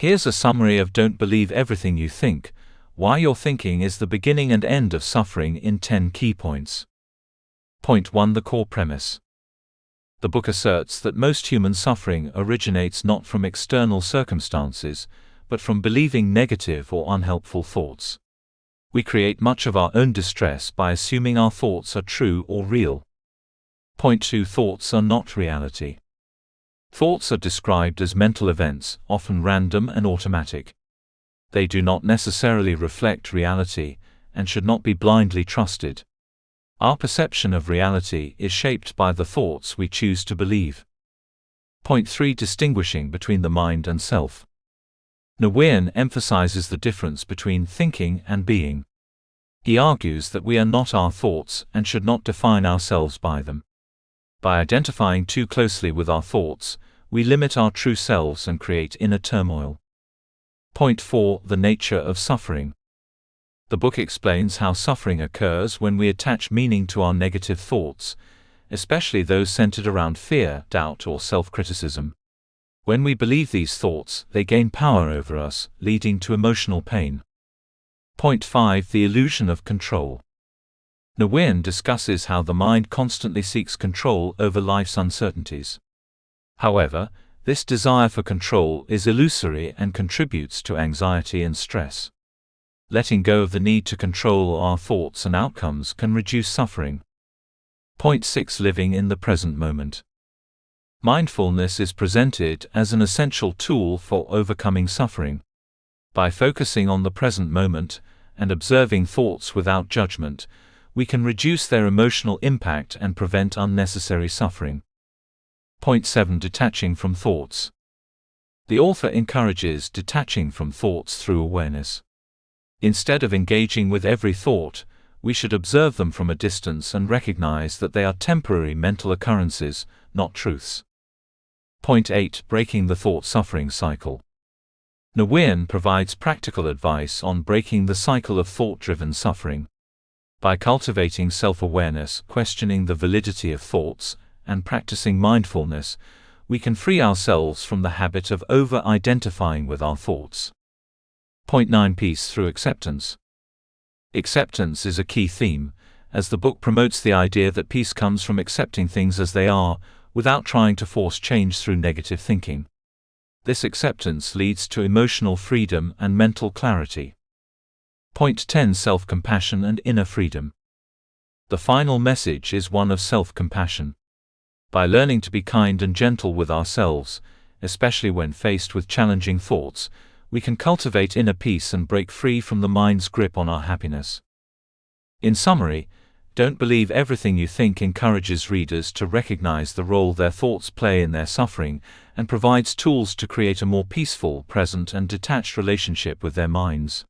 Here's a summary of Don't Believe Everything You Think, why your thinking is the beginning and end of suffering in 10 key points. Point 1. The core premise. The book asserts that most human suffering originates not from external circumstances, but from believing negative or unhelpful thoughts. We create much of our own distress by assuming our thoughts are true or real. Point 2. Thoughts are not reality. Thoughts are described as mental events, often random and automatic. They do not necessarily reflect reality, and should not be blindly trusted. Our perception of reality is shaped by the thoughts we choose to believe. Point 3. Distinguishing between the mind and self. Nguyen emphasizes the difference between thinking and being. He argues that we are not our thoughts and should not define ourselves by them. By identifying too closely with our thoughts, we limit our true selves and create inner turmoil. Point 4. The nature of suffering. The book explains how suffering occurs when we attach meaning to our negative thoughts, especially those centered around fear, doubt, or self-criticism. When we believe these thoughts, they gain power over us, leading to emotional pain. Point 5. The illusion of control. Nguyen discusses how the mind constantly seeks control over life's uncertainties. However, this desire for control is illusory and contributes to anxiety and stress. Letting go of the need to control our thoughts and outcomes can reduce suffering. Point 6. Living in the present moment. Mindfulness is presented as an essential tool for overcoming suffering. By focusing on the present moment and observing thoughts without judgment, we can reduce their emotional impact and prevent unnecessary suffering. Point 7. Detaching from thoughts. The author encourages detaching from thoughts through awareness. Instead of engaging with every thought, we should observe them from a distance and recognize that they are temporary mental occurrences, not truths. Point 8. Breaking the thought-suffering cycle. Nguyen provides practical advice on breaking the cycle of thought-driven suffering. By cultivating self-awareness, questioning the validity of thoughts, and practicing mindfulness, we can free ourselves from the habit of over-identifying with our thoughts. Point 9. Peace through acceptance. Acceptance is a key theme, as the book promotes the idea that peace comes from accepting things as they are, without trying to force change through negative thinking. This acceptance leads to emotional freedom and mental clarity. Point 10. Self-compassion and inner freedom. The final message is one of self-compassion. By learning to be kind and gentle with ourselves, especially when faced with challenging thoughts, we can cultivate inner peace and break free from the mind's grip on our happiness. In summary, Don't Believe Everything You Think encourages readers to recognize the role their thoughts play in their suffering and provides tools to create a more peaceful, present, and detached relationship with their minds.